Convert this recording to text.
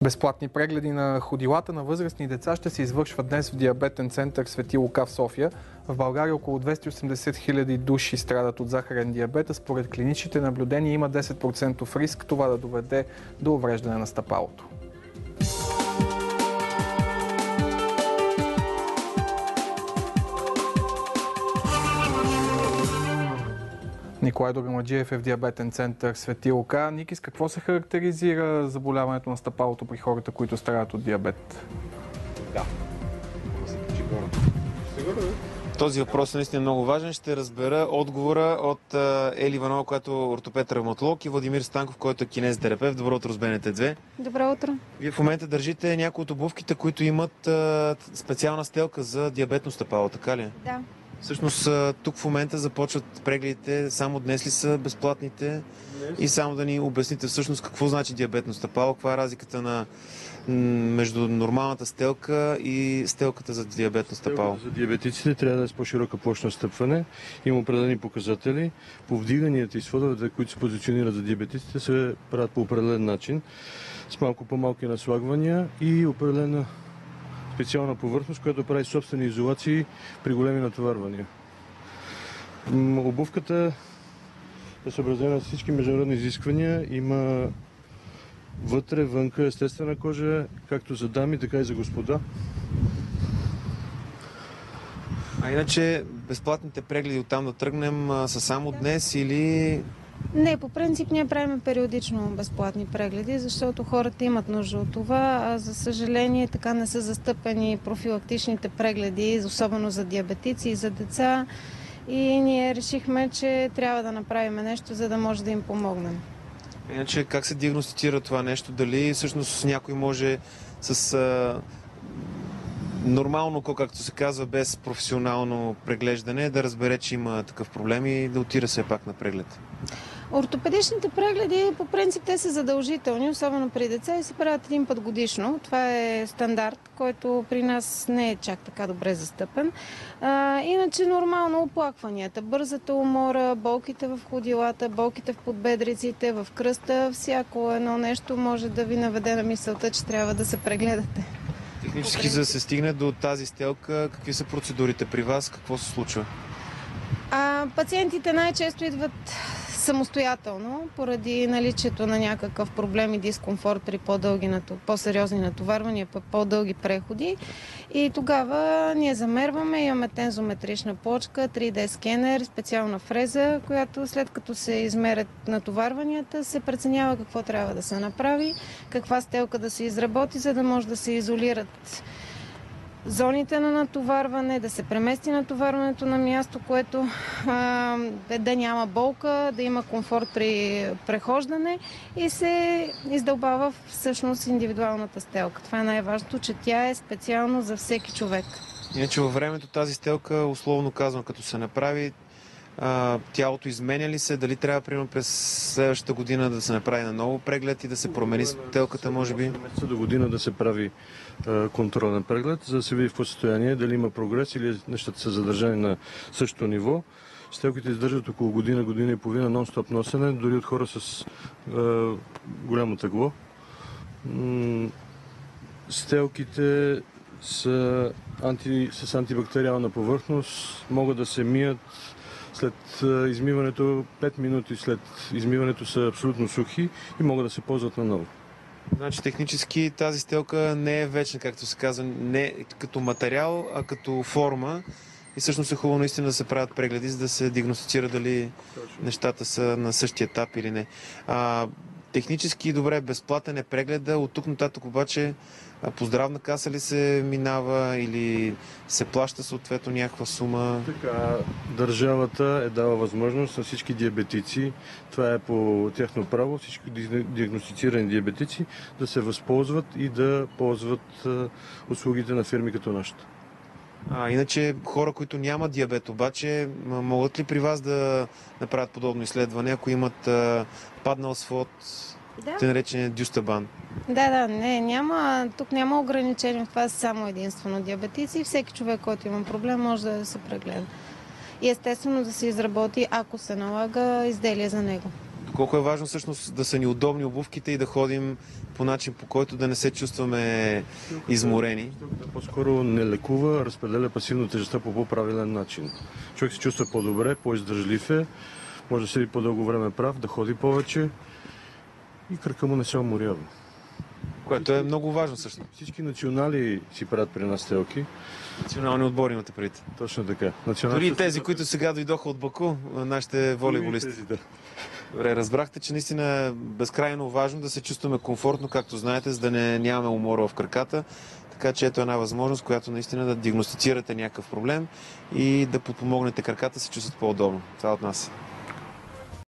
Безплатни прегледи на ходилата на възрастни деца ще се извършват днес в диабетен център Свети Лука в София. В България около 280 хиляди души страдат от захарен диабет, а според клиничните наблюдения има 10% риск това да доведе до увреждане на стъпалото. Николай Догамаджиев е в диабетен център Свети Лука. Ники, с какво се характеризира заболяването на стъпалото при хората, които страдат от диабет? Да. Този въпрос е наистина много важен. Ще разбера отговора от Ели Иванова, която е ортопед-травматолог, и Владимир Станков, който е кинезитерапевт. Добро утро с БНТ2. Добро утро. Вие в момента държите някои от обувките, които имат специална стелка за диабетно стъпало, така ли? Да. Всъщност тук в момента започват прегледите. Само днес ли са безплатните? Днес. И само да ни обясните всъщност какво значи диабетно стъпало, каква е разликата между нормалната стелка и стелката за диабетно стъпало. За диабетиците трябва да е с по-широка площ на стъпване. Има определени показатели. Повдиганията и сводовете, които се позиционират за диабетиците, се правят по определен начин, с малко по-малки наслагвания и определена специална повърхност, която прави собствени изолации при големи натоварвания. Обувката е съобразена с всички международни изисквания. Има вътре, вънка естествена кожа, както за дами, така и за господа. А иначе безплатните прегледи оттам да тръгнем са само днес или... Не, по принцип ние правим периодично безплатни прегледи, защото хората имат нужда от това, а за съжаление така не са застъпени профилактичните прегледи, особено за диабетици и за деца, и ние решихме, че трябва да направим нещо, за да може да им помогнем. Иначе как се диагностицира това нещо? Дали всъщност някой може с нормално, както се казва, без професионално преглеждане, да разбере, че има такъв проблем и да отида все пак на преглед? Ортопедичните прегледи, по принцип, те са задължителни, особено при деца, и се правят един път годишно. Това е стандарт, който при нас не е чак така добре застъпен. Иначе нормално оплакванията, бързата умора, болките в ходилата, болките в подбедриците, в кръста, всяко едно нещо може да ви наведе на мисълта, че трябва да се прегледате. Технически, за да се стигне до тази стелка, какви са процедурите при вас? Какво се случва? Пациентите най-често идват самостоятелно, поради наличието на някакъв проблем и дискомфорт при по-сериозни натоварвания, по-дълги преходи. И тогава ние замерваме, имаме тензометрична плочка, 3D скенер, специална фреза, която след като се измерят натоварванията, се преценява какво трябва да се направи, каква стелка да се изработи, за да може да се изолират зоните на натоварване, да се премести натоварването на място, което да няма болка, да има комфорт при прехождане и се издълбава всъщност индивидуалната стелка. Това е най-важното, че тя е специално за всеки човек. Иначе във времето тази стелка, условно казвам, като се направи, тялото изменя ли се? Дали трябва, примерно, през следващата година да се направи на ново преглед и да се промени стелката, може би? Месеца до година да се прави контролен преглед, за да се види в какво състояние, дали има прогрес или нещата са задържани на същото ниво. Стелките издържат около година, година и половина нон-стоп носене, дори от хора с голямо тегло. Стелките са с антибактериална повърхност, могат да се мият след измиването, 5 минути след измиването са абсолютно сухи и могат да се ползват наново. Значи технически тази стелка не е вечна, както се казва, не като материал, а като форма. И всъщност е хубаво наистина да се правят прегледи, за да се диагностицира дали нещата са на същия етап или не. Технически добре, безплатен е прегледа. От тук нататък обаче по здравна каса ли се минава или се плаща съответно някаква сума? Така, държавата е дала възможност на всички диабетици, това е по тяхно право, всички диагностицирани диабетици да се възползват и да ползват услугите на фирми като нашата. Иначе хора, които нямат диабет, обаче могат ли при вас да направят подобно изследване, ако имат паднал свод, те наречен дюстабан? Да, тук няма ограничение, това са само единствено диабетици и всеки човек, който има проблем, може да се прегледа. И естествено да се изработи, ако се налага, изделие за него. Колко е важно всъщност да са ни удобни обувките и да ходим по начин, по който да не се чувстваме изморени. По-скоро не лекува, разпределя пасивно тежестта по по-правилен начин. Човек се чувства по-добре, по-издържлив е, може да седи по-дълго време прав, да ходи повече и кръка му не се уморява. Което е много важно всъщност. Всички национали си правят при нас телки. Национални отбори имате предвид. Точно така. Дори и тези, които сега дойдоха от Баку, нашите волейболисти. Да. Добре, разбрахте, че наистина е безкрайно важно да се чувстваме комфортно, както знаете, за да нямаме умора в краката. Така че ето една възможност, която наистина да диагностицирате някакъв проблем и да подпомогнете краката да се чувстват по-удобно. Това от нас.